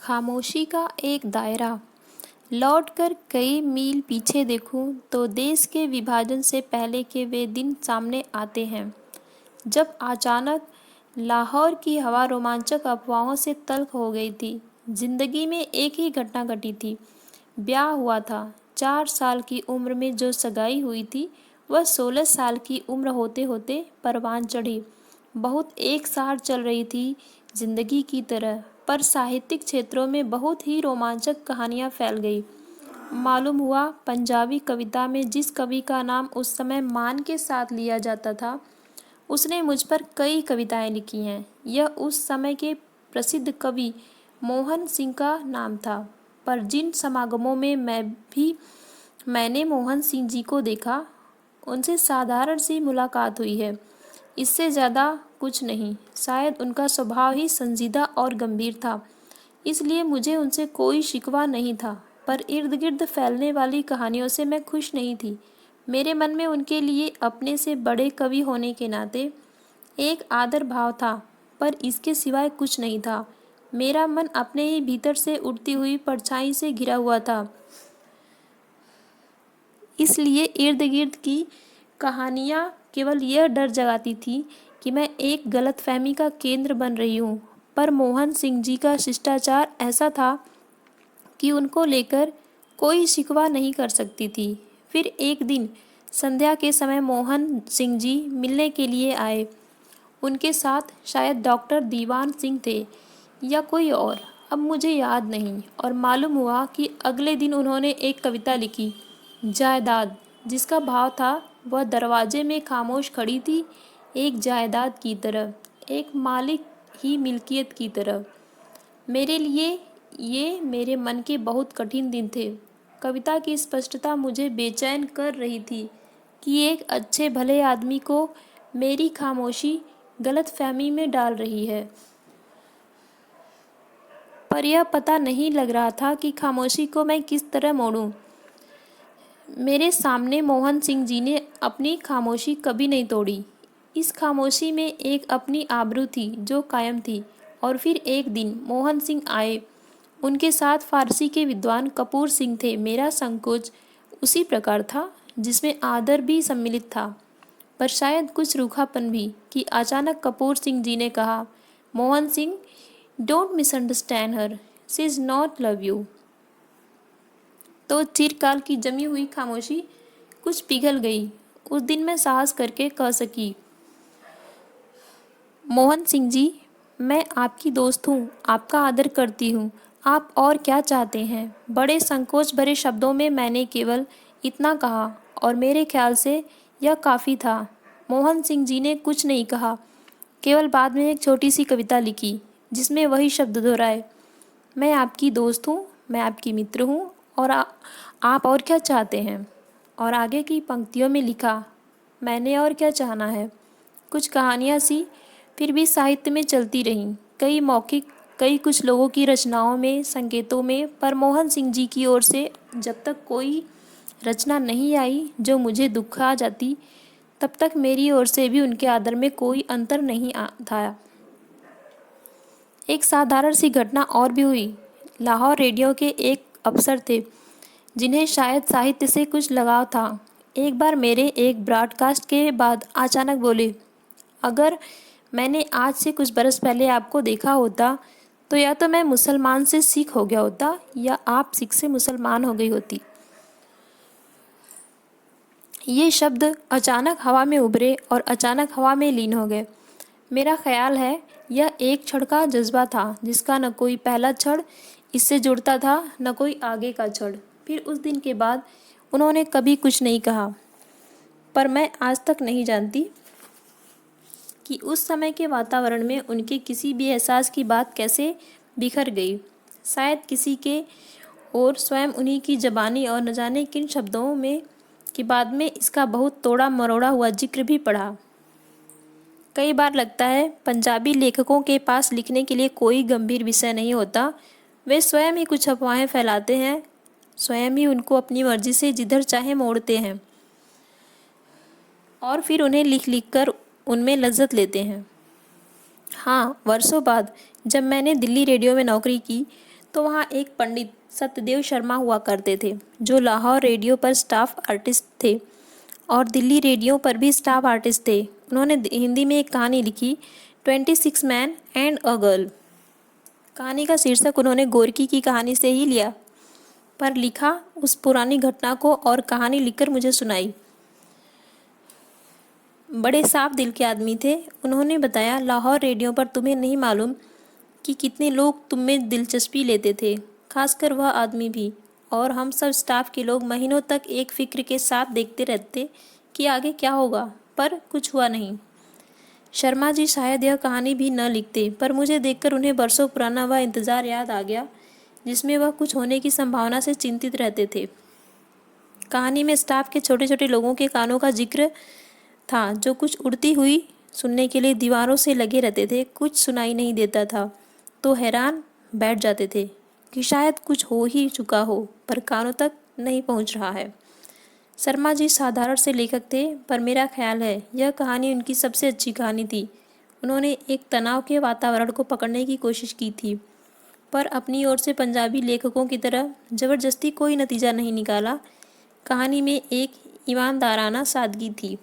खामोशी का एक दायरा। लौटकर कई मील पीछे देखूं तो देश के विभाजन से पहले के वे दिन सामने आते हैं, जब अचानक लाहौर की हवा रोमांचक अफवाहों से तल्ख हो गई थी। जिंदगी में एक ही घटना घटी थी। ब्याह हुआ था। 4 साल की उम्र में जो सगाई हुई थी, वह 16 साल की उम्र होते होते परवान चढ़ी। बहुत एक साथ चल रही थी जिंदगी की तरह, पर साहित्यिक क्षेत्रों में बहुत ही रोमांचक कहानियां फैल गई। मालूम हुआ पंजाबी कविता में जिस कवि का नाम उस समय मान के साथ लिया जाता था, उसने मुझ पर कई कविताएं लिखी हैं। यह उस समय के प्रसिद्ध कवि मोहन सिंह का नाम था। पर जिन समागमों में मैंने मोहन सिंह जी को देखा, उनसे साधारण सी मुलाकात हुई है, इससे ज़्यादा कुछ नहीं। शायद उनका स्वभाव ही संजीदा और गंभीर था, इसलिए मुझे उनसे कोई शिकवा नहीं था। पर इर्द गिर्द फैलने वाली कहानियों से मैं खुश नहीं थी। मेरे मन में उनके लिए अपने से बड़े कवि होने के नाते एक आदर भाव था, पर इसके सिवाय कुछ नहीं था। मेरा मन अपने ही भीतर से उड़ती हुई परछाई से घिरा हुआ था, इसलिए इर्द गिर्द की कहानियाँ केवल यह डर जगाती थी कि मैं एक गलतफहमी का केंद्र बन रही हूँ। पर मोहन सिंह जी का शिष्टाचार ऐसा था कि उनको लेकर कोई शिकवा नहीं कर सकती थी। फिर एक दिन संध्या के समय मोहन सिंह जी मिलने के लिए आए। उनके साथ शायद डॉक्टर दीवान सिंह थे या कोई और, अब मुझे याद नहीं। और मालूम हुआ कि अगले दिन उन्होंने एक कविता लिखी, जायदाद, जिसका भाव था वह दरवाजे में खामोश खड़ी थी, एक जायदाद की तरह, एक मालिक ही मिल्कियत की तरह। मेरे लिए ये मेरे मन के बहुत कठिन दिन थे। कविता की स्पष्टता मुझे बेचैन कर रही थी कि एक अच्छे भले आदमी को मेरी खामोशी गलतफहमी में डाल रही है। पर यह पता नहीं लग रहा था कि खामोशी को मैं किस तरह मोड़ूं। मेरे सामने मोहन सिंह जी ने अपनी खामोशी कभी नहीं तोड़ी। इस खामोशी में एक अपनी आबरू थी जो कायम थी। और फिर एक दिन मोहन सिंह आए। उनके साथ फारसी के विद्वान कपूर सिंह थे। मेरा संकोच उसी प्रकार था जिसमें आदर भी सम्मिलित था, पर शायद कुछ रूखापन भी, कि अचानक कपूर सिंह जी ने कहा, Mohan Singh, don't misunderstand her, she is not love you. तो चिरकाल की जमी हुई खामोशी कुछ पिघल गई। उस दिन मैं साहस करके कह सकी, मोहन सिंह जी, मैं आपकी दोस्त हूँ, आपका आदर करती हूँ, आप और क्या चाहते हैं। बड़े संकोच भरे शब्दों में मैंने केवल इतना कहा, और मेरे ख्याल से यह काफ़ी था। मोहन सिंह जी ने कुछ नहीं कहा, केवल बाद में एक छोटी सी कविता लिखी जिसमें वही शब्द दोहराए, मैं आपकी दोस्त हूँ, मैं आपकी मित्र हूँ, और आप और क्या चाहते हैं। और आगे की पंक्तियों में लिखा, मैंने और क्या चाहना है। कुछ कहानियाँ सी फिर भी साहित्य में चलती रहीं, कई मौखिक, कई कुछ लोगों की रचनाओं में, संकेतों में, पर मोहन सिंह जी की ओर से जब तक कोई रचना नहीं आई जो मुझे दुखा जाती, तब तक मेरी ओर से भी उनके आदर में कोई अंतर नहीं था। एक साधारण सी घटना और भी हुई। लाहौर रेडियो के एक अफसर थे जिन्हें शायद साहित्य से कुछ लगाव था। एक बार मेरे एक ब्रॉडकास्ट के बाद अचानक बोले, अगर मैंने आज से कुछ बरस पहले आपको देखा होता तो या तो मैं मुसलमान से सिख हो गया होता या आप सिख से मुसलमान हो गई होती। ये शब्द अचानक हवा में उभरे और अचानक हवा में लीन हो गए। मेरा ख्याल है यह एक क्षण का जज्बा था जिसका न कोई पहला क्षण इससे जुड़ता था, न कोई आगे का क्षण। फिर उस दिन के बाद उन्होंने कभी कुछ नहीं कहा, पर मैं आज तक नहीं जानती कि उस समय के वातावरण में उनके किसी भी एहसास की बात कैसे बिखर गई। शायद किसी के और स्वयं उन्हीं की ज़बानी और न जाने किन शब्दों में कि बाद में इसका बहुत तोड़ा मरोड़ा हुआ जिक्र भी पढ़ा। कई बार लगता है पंजाबी लेखकों के पास लिखने के लिए कोई गंभीर विषय नहीं होता, वे स्वयं ही कुछ अफवाहें फैलाते हैं, स्वयं ही उनको अपनी मर्जी से जिधर चाहे मोड़ते हैं और फिर उन्हें लिख लिख कर उनमें लज्जत लेते हैं। हाँ, वर्षों बाद जब मैंने दिल्ली रेडियो में नौकरी की तो वहाँ एक पंडित सत्यदेव शर्मा हुआ करते थे, जो लाहौर रेडियो पर स्टाफ आर्टिस्ट थे और दिल्ली रेडियो पर भी स्टाफ आर्टिस्ट थे। उन्होंने हिंदी में एक कहानी लिखी, 26 मैन एंड अ गर्ल। कहानी का शीर्षक उन्होंने गोरकी की कहानी से ही लिया, पर लिखा उस पुरानी घटना को और कहानी लिखकर मुझे सुनाई। बड़े साफ दिल के आदमी थे। उन्होंने बताया, लाहौर रेडियो पर तुम्हें नहीं मालूम कि कितने लोग तुम में दिलचस्पी लेते थे, खासकर वह आदमी भी। और हम सब स्टाफ के लोग महीनों तक एक फिक्र के साथ देखते रहते कि आगे क्या होगा, पर कुछ हुआ नहीं। शर्मा जी शायद यह कहानी भी न लिखते, पर मुझे देखकर उन्हें बरसों पुराना वह इंतज़ार याद आ गया जिसमें वह कुछ होने की संभावना से चिंतित रहते थे। कहानी में स्टाफ के छोटे छोटे लोगों के कानों का जिक्र था, जो कुछ उड़ती हुई सुनने के लिए दीवारों से लगे रहते थे। कुछ सुनाई नहीं देता था तो हैरान बैठ जाते थे कि शायद कुछ हो ही चुका हो, पर कानों तक नहीं पहुंच रहा है। शर्मा जी साधारण से लेखक थे, पर मेरा ख्याल है यह कहानी उनकी सबसे अच्छी कहानी थी। उन्होंने एक तनाव के वातावरण को पकड़ने की कोशिश की थी, पर अपनी ओर से पंजाबी लेखकों की तरह ज़बरदस्ती कोई नतीजा नहीं निकाला। कहानी में एक ईमानदाराना सादगी थी।